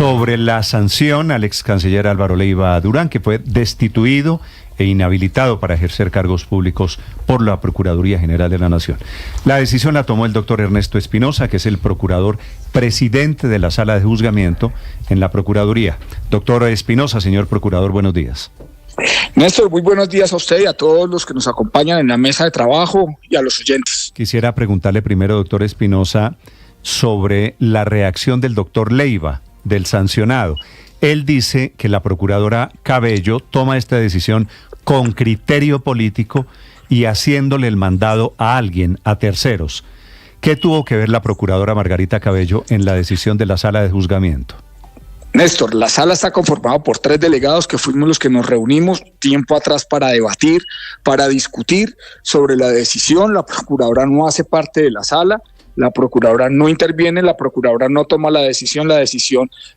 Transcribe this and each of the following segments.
sobre la sanción al ex canciller Álvaro Leiva Durán, que fue destituido e inhabilitado para ejercer cargos públicos por la Procuraduría General de la Nación. La decisión la tomó el doctor Ernesto Espinosa, que es el procurador presidente de la Sala de Juzgamiento en la Procuraduría. Doctor Espinosa, señor procurador, buenos días. Néstor, muy buenos días a usted y a todos los que nos acompañan en la mesa de trabajo y a los oyentes. Quisiera preguntarle primero, doctor Espinosa, sobre la reacción del doctor Leiva, del sancionado. Él dice que la procuradora Cabello toma esta decisión con criterio político y haciéndole el mandado a alguien, a terceros. ¿Qué tuvo que ver la procuradora Margarita Cabello en la decisión de la Sala de Juzgamiento? Néstor, la sala está conformada por 3 delegados que fuimos los que nos reunimos tiempo atrás para debatir, para discutir sobre la decisión. La procuradora no hace parte de la sala, la procuradora no interviene, la procuradora no toma la decisión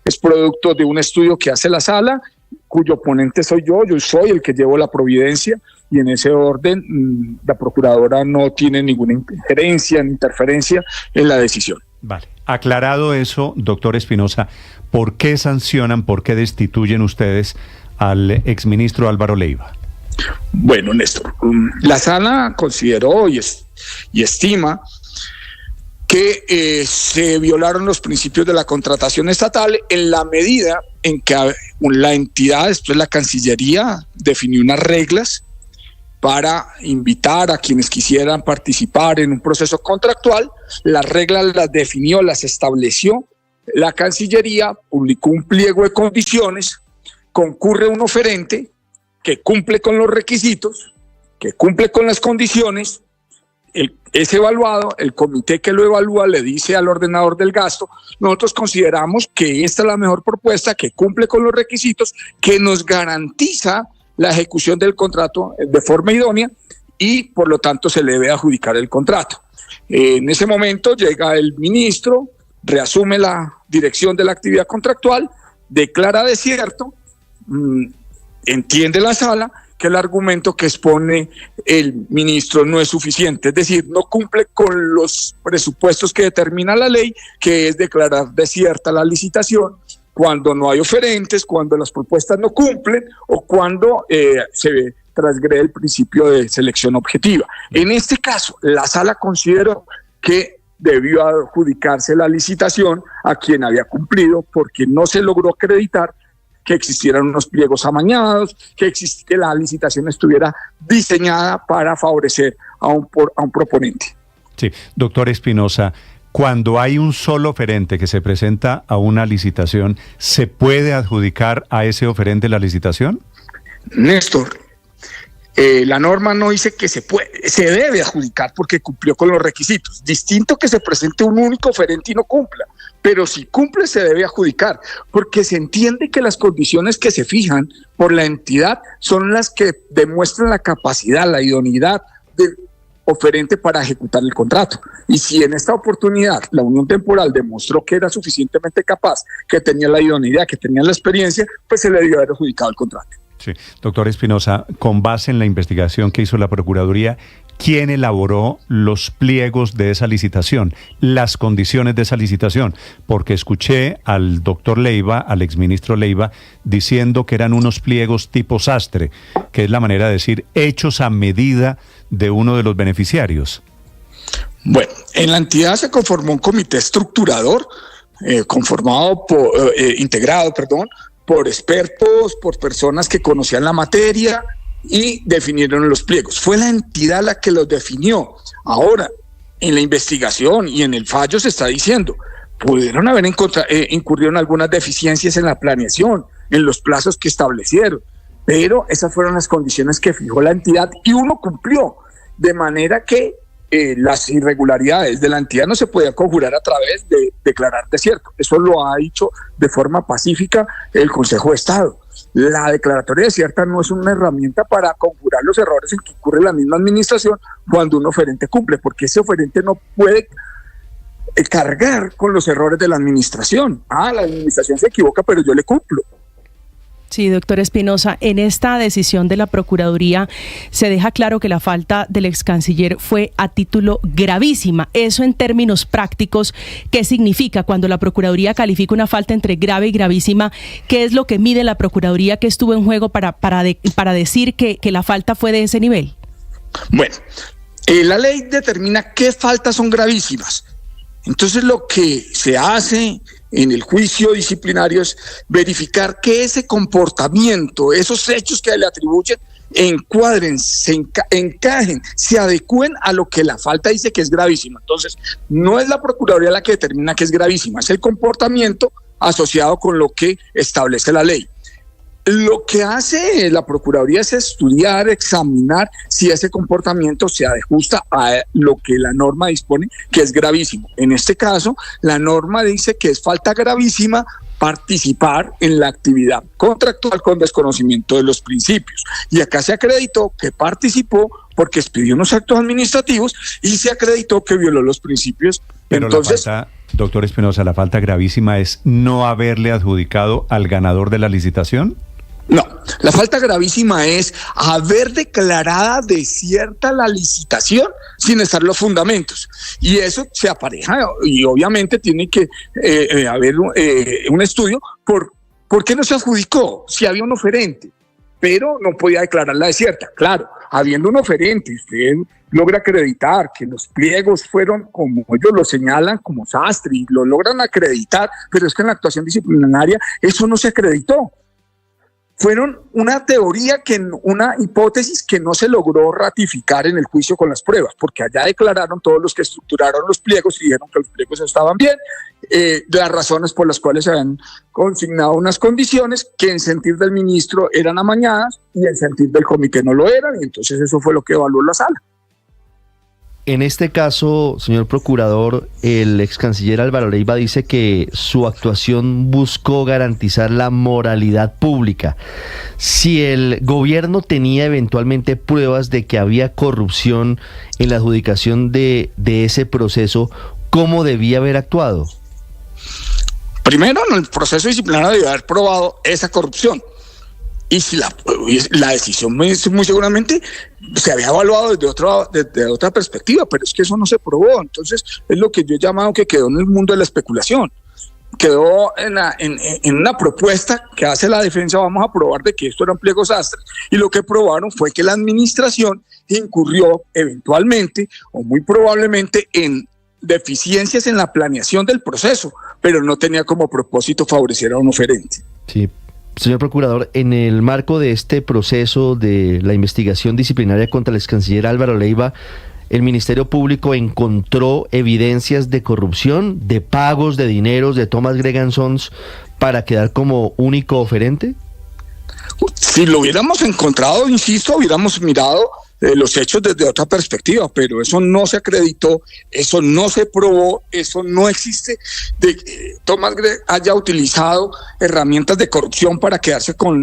es producto de un estudio que hace la sala, cuyo ponente soy yo soy el que llevo la providencia, y en ese orden la procuradora no tiene ninguna injerencia ni interferencia en la decisión. Vale, aclarado eso, doctor Espinosa, ¿por qué sancionan, por qué destituyen ustedes al exministro Álvaro Leiva? Bueno, Néstor, la sala consideró y estima que se violaron los principios de la contratación estatal en la medida en que la entidad, después la Cancillería, definió unas reglas para invitar a quienes quisieran participar en un proceso contractual. Las reglas las definió, las estableció la Cancillería, publicó un pliego de condiciones, concurre un oferente que cumple con los requisitos, que cumple con las condiciones, es evaluado, el comité que lo evalúa le dice al ordenador del gasto: nosotros consideramos que esta es la mejor propuesta, que cumple con los requisitos, que nos garantiza la ejecución del contrato de forma idónea y por lo tanto se le debe adjudicar el contrato. En ese momento llega el ministro, reasume la dirección de la actividad contractual, declara desierto, entiende la sala que el argumento que expone el ministro no es suficiente, es decir, no cumple con los presupuestos que determina la ley, que es declarar desierta la licitación cuando no hay oferentes, cuando las propuestas no cumplen o cuando se transgrede el principio de selección objetiva. En este caso, la sala consideró que debió adjudicarse la licitación a quien había cumplido, porque no se logró acreditar que existieran unos pliegos amañados, que la licitación estuviera diseñada para favorecer a un proponente. Sí, doctor Espinosa, cuando hay un solo oferente que se presenta a una licitación, ¿se puede adjudicar a ese oferente la licitación? Néstor, la norma no dice que se debe adjudicar porque cumplió con los requisitos. Distinto que se presente un único oferente y no cumpla, pero si cumple se debe adjudicar, porque se entiende que las condiciones que se fijan por la entidad son las que demuestran la capacidad, la idoneidad del oferente para ejecutar el contrato. Y si en esta oportunidad la unión temporal demostró que era suficientemente capaz, que tenía la idoneidad, que tenía la experiencia, pues se le debió haber adjudicado el contrato. Sí, doctor Espinosa, con base en la investigación que hizo la Procuraduría, ¿quién elaboró los pliegos de esa licitación, las condiciones de esa licitación? Porque escuché al doctor Leiva, al exministro Leiva, diciendo que eran unos pliegos tipo sastre, que es la manera de decir hechos a medida de uno de los beneficiarios. Bueno, en la entidad se conformó un comité estructurador, integrado por expertos, por personas que conocían la materia y definieron los pliegos. Fue la entidad la que los definió. Ahora, en la investigación y en el fallo se está diciendo, pudieron haber incurrido en algunas deficiencias en la planeación, en los plazos que establecieron, pero esas fueron las condiciones que fijó la entidad y uno cumplió, de manera que las irregularidades de la entidad no se podían conjurar a través de declarar desierto. Eso lo ha dicho de forma pacífica el Consejo de Estado. La declaratoria desierta no es una herramienta para conjurar los errores en que incurre la misma administración cuando un oferente cumple, porque ese oferente no puede cargar con los errores de la administración. La administración se equivoca, pero yo le cumplo. Sí, doctor Espinosa, en esta decisión de la Procuraduría se deja claro que la falta del ex canciller fue a título gravísima. Eso en términos prácticos, ¿qué significa cuando la Procuraduría califica una falta entre grave y gravísima? ¿Qué es lo que mide la Procuraduría que estuvo en juego para decir que la falta fue de ese nivel? Bueno, la ley determina qué faltas son gravísimas. Entonces lo que se hace en el juicio disciplinario es verificar que ese comportamiento, esos hechos que le atribuyen, encuadren, encajen, se adecúen a lo que la falta dice que es gravísima. Entonces, no es la Procuraduría la que determina que es gravísima, es el comportamiento asociado con lo que establece la ley. Lo que hace la Procuraduría es estudiar, examinar si ese comportamiento se ajusta a lo que la norma dispone, que es gravísimo. En este caso, la norma dice que es falta gravísima participar en la actividad contractual con desconocimiento de los principios. Y acá se acreditó que participó porque expidió unos actos administrativos y se acreditó que violó los principios. Pero entonces, la falta, doctor Espinosa, la falta gravísima es no haberle adjudicado al ganador de la licitación. No, la falta gravísima es haber declarada desierta la licitación sin estar los fundamentos. Y eso se apareja y obviamente tiene que haber un estudio por qué no se adjudicó, si había un oferente, pero no podía declararla desierta. Claro, habiendo un oferente, usted logra acreditar que los pliegos fueron como ellos lo señalan, como sastre, y lo logran acreditar, pero es que en la actuación disciplinaria eso no se acreditó. Fueron una teoría, una hipótesis que no se logró ratificar en el juicio con las pruebas, porque allá declararon todos los que estructuraron los pliegos y dijeron que los pliegos estaban bien, las razones por las cuales se habían consignado unas condiciones que en sentir del ministro eran amañadas y en sentir del comité no lo eran, y entonces eso fue lo que evaluó la sala. En este caso, señor procurador, el ex canciller Álvaro Leiva dice que su actuación buscó garantizar la moralidad pública. Si el gobierno tenía eventualmente pruebas de que había corrupción en la adjudicación de ese proceso, ¿cómo debía haber actuado? Primero, en el proceso disciplinario debía haber probado esa corrupción. Y si la decisión muy seguramente se había evaluado desde otra perspectiva, pero es que eso no se probó. Entonces es lo que yo he llamado que quedó en el mundo de la especulación. Quedó en una propuesta que hace la defensa, vamos a probar de que esto eran pliegos sastres, y lo que probaron fue que la administración incurrió eventualmente o muy probablemente en deficiencias en la planeación del proceso, pero no tenía como propósito favorecer a un oferente. Sí. Señor procurador, en el marco de este proceso de la investigación disciplinaria contra el ex canciller Álvaro Leiva, ¿el Ministerio Público encontró evidencias de corrupción, de pagos de dineros de Thomas Gregan Sons para quedar como único oferente? Si lo hubiéramos encontrado, insisto, hubiéramos mirado los hechos desde otra perspectiva, pero eso no se acreditó, eso no se probó, eso no existe, de que Thomas Gregan haya utilizado herramientas de corrupción para quedarse como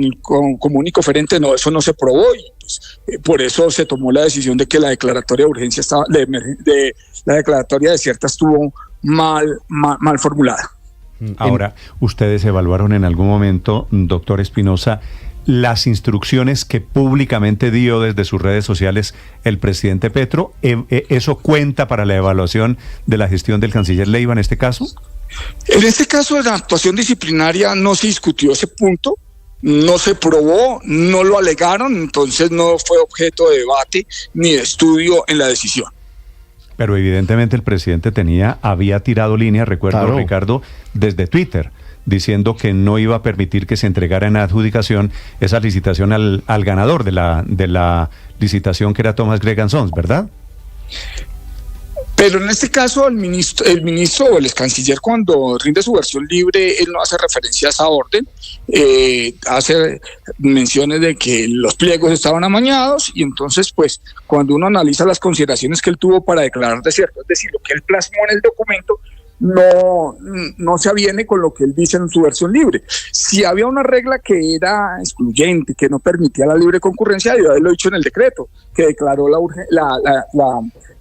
único oferente, no, eso no se probó, y pues, por eso se tomó la decisión de que la declaratoria de urgencia la declaratoria desierta estuvo mal formulada. Ahora, ¿ustedes evaluaron en algún momento, doctor Espinosa, las instrucciones que públicamente dio desde sus redes sociales el presidente Petro? ¿Eso cuenta para la evaluación de la gestión del canciller Leiva en este caso? En este caso de la actuación disciplinaria no se discutió ese punto, no se probó, no lo alegaron, entonces no fue objeto de debate ni de estudio en la decisión. Pero evidentemente el presidente había tirado línea, recuerdo, claro, Ricardo, desde Twitter, diciendo que no iba a permitir que se entregara en adjudicación esa licitación al ganador de la licitación, que era Thomas Gregan Sons, ¿verdad? Pero en este caso el ministro o el ex canciller, cuando rinde su versión libre, él no hace referencia a esa orden, hace menciones de que los pliegos estaban amañados, y entonces pues cuando uno analiza las consideraciones que él tuvo para declarar desierto, es decir, lo que él plasmó en el documento, no se aviene con lo que él dice en su versión libre. Si había una regla que era excluyente, que no permitía la libre concurrencia, debió haberlo dicho en el decreto, que declaró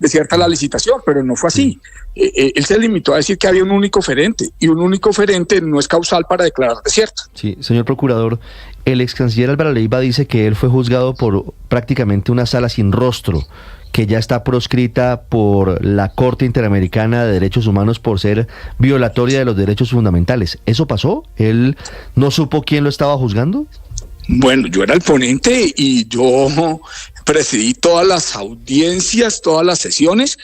desierta la licitación, pero no fue así. Él se limitó a decir que había un único oferente, y un único oferente no es causal para declarar desierta. Sí, señor procurador, el ex canciller Álvaro Leiva dice que él fue juzgado por prácticamente una sala sin rostro, que ya está proscrita por la Corte Interamericana de Derechos Humanos por ser violatoria de los derechos fundamentales. ¿Eso pasó? ¿Él no supo quién lo estaba juzgando? Bueno, yo era el ponente y yo presidí todas las audiencias, todas las sesiones.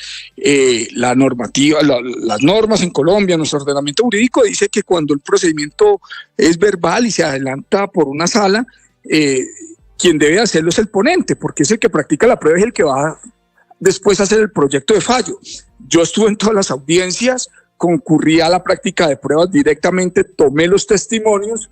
La normativa, las normas en Colombia, nuestro ordenamiento jurídico dice que cuando el procedimiento es verbal y se adelanta por una sala, quien debe hacerlo es el ponente, porque es el que practica la prueba y el que va después a hacer el proyecto de fallo. Yo estuve en todas las audiencias, concurrí a la práctica de pruebas directamente, tomé los testimonios,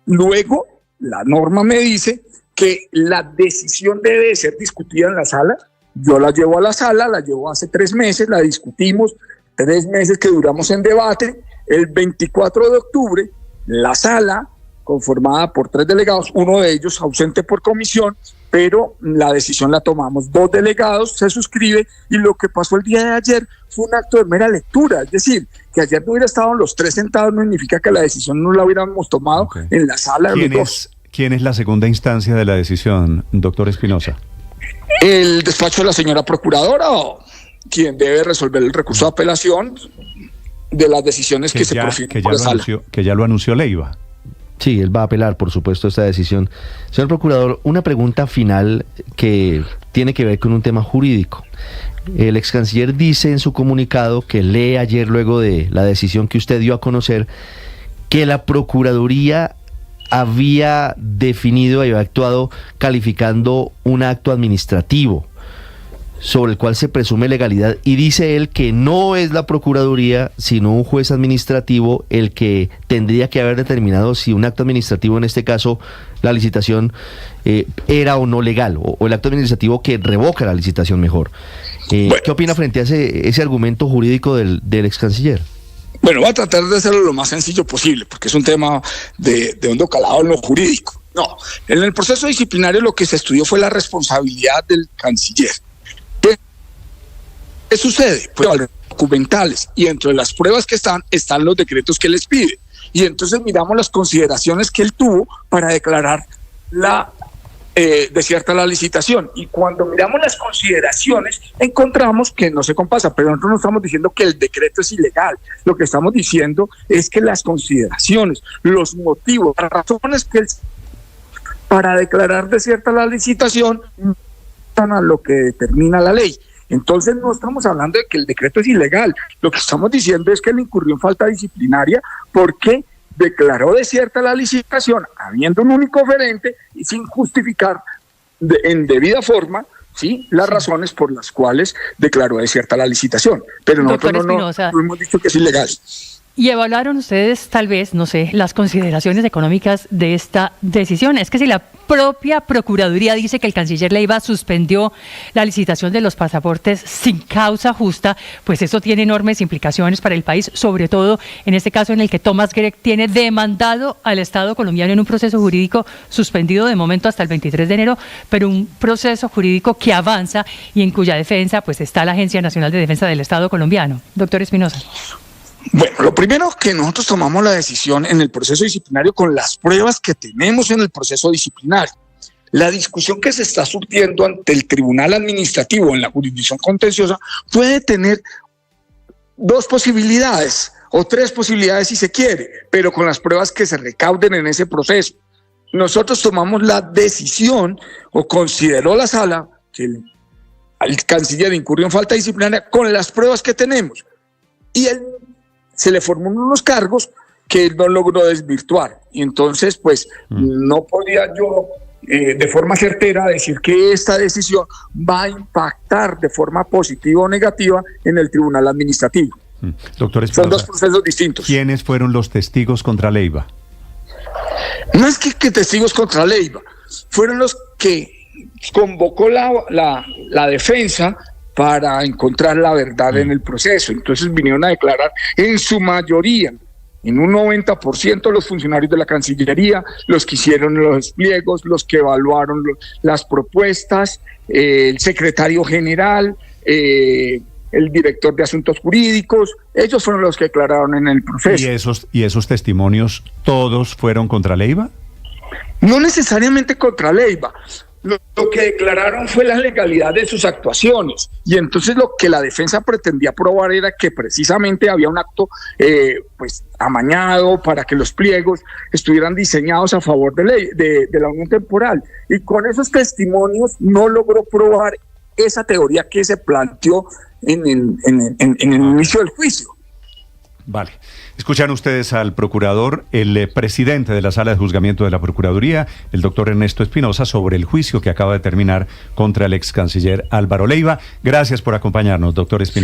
luego la norma me dice que la decisión debe de ser discutida en la sala. Yo la llevo a la sala, la llevo hace 3 meses, la discutimos, 3 meses que duramos en debate. El 24 de octubre, la sala, conformada por 3 delegados, uno de ellos ausente por comisión, pero la decisión la tomamos 2 delegados, se suscribe, y lo que pasó el día de ayer fue un acto de mera lectura. Es decir, que ayer no hubiera estado los 3 sentados no significa que la decisión no la hubiéramos tomado en la sala de los 2. ¿Quién es la segunda instancia de la decisión, doctor Espinosa? El despacho de la señora procuradora, o quien debe resolver el recurso de apelación de las decisiones que se profieren por la sala. Que ya lo anunció Leiva. Sí, él va a apelar, por supuesto, esta decisión. Señor procurador, una pregunta final que tiene que ver con un tema jurídico. El ex canciller dice en su comunicado que lee ayer, luego de la decisión que usted dio a conocer, que la Procuraduría había definido y había actuado calificando un acto administrativo sobre el cual se presume legalidad, y dice él que no es la Procuraduría, sino un juez administrativo el que tendría que haber determinado si un acto administrativo, en este caso la licitación, era o no legal, o el acto administrativo que revoca la licitación mejor. Bueno, ¿qué opina frente a ese argumento jurídico del ex canciller? Bueno, voy a tratar de hacerlo lo más sencillo posible, porque es un tema de hondo calado en lo jurídico. No, en el proceso disciplinario lo que se estudió fue la responsabilidad del canciller. ¿Qué sucede? Pues documentales, y entre las pruebas que están los decretos que les pide. Y entonces miramos las consideraciones que él tuvo para declarar desierta la licitación. Y cuando miramos las consideraciones, encontramos que no se compasa, pero nosotros no estamos diciendo que el decreto es ilegal. Lo que estamos diciendo es que las consideraciones, los motivos, las razones que él para declarar desierta la licitación no están a lo que determina la ley. Entonces no estamos hablando de que el decreto es ilegal, lo que estamos diciendo es que él incurrió en falta disciplinaria porque declaró desierta la licitación habiendo un único oferente y sin justificar en debida forma, ¿sí?, las razones por las cuales declaró desierta la licitación. Pero nosotros no hemos dicho que es ilegal. ¿Y evaluaron ustedes, tal vez, no sé, las consideraciones económicas de esta decisión? Es que si la propia Procuraduría dice que el canciller Leiva suspendió la licitación de los pasaportes sin causa justa, pues eso tiene enormes implicaciones para el país, sobre todo en este caso en el que Thomas Gregg tiene demandado al Estado colombiano en un proceso jurídico suspendido de momento hasta el 23 de enero, pero un proceso jurídico que avanza y en cuya defensa pues está la Agencia Nacional de Defensa del Estado colombiano. Doctor Espinosa. Bueno, lo primero que nosotros tomamos la decisión en el proceso disciplinario con las pruebas que tenemos en el proceso disciplinario. La discusión que se está surtiendo ante el Tribunal Administrativo en la jurisdicción contenciosa puede tener 2 posibilidades o 3 posibilidades si se quiere, pero con las pruebas que se recauden en ese proceso. Nosotros tomamos la decisión o consideró la sala que el canciller incurrió en falta disciplinaria con las pruebas que tenemos y se le formó unos cargos que él no logró desvirtuar. Y entonces, pues, no podía yo de forma certera decir que esta decisión va a impactar de forma positiva o negativa en el Tribunal Administrativo. Doctor Espinosa, son 2 procesos distintos. ¿Quiénes fueron los testigos contra Leiva? No es que testigos contra Leiva, fueron los que convocó la defensa para encontrar la verdad en el proceso. Entonces vinieron a declarar en su mayoría, en un 90%, los funcionarios de la Cancillería, los que hicieron los despliegos, los que evaluaron las propuestas, el secretario general, el director de asuntos jurídicos. Ellos fueron los que declararon en el proceso. ¿Y esos testimonios todos fueron contra Leiva? No necesariamente contra Leiva. Lo que declararon fue la legalidad de sus actuaciones, y entonces lo que la defensa pretendía probar era que precisamente había un acto pues amañado para que los pliegos estuvieran diseñados a favor de la unión temporal, y con esos testimonios no logró probar esa teoría que se planteó en el inicio del juicio. Vale. Escuchan ustedes al procurador, el presidente de la Sala de Juzgamiento de la Procuraduría, el doctor Ernesto Espinosa, sobre el juicio que acaba de terminar contra el ex canciller Álvaro Leiva. Gracias por acompañarnos, doctor Espinosa.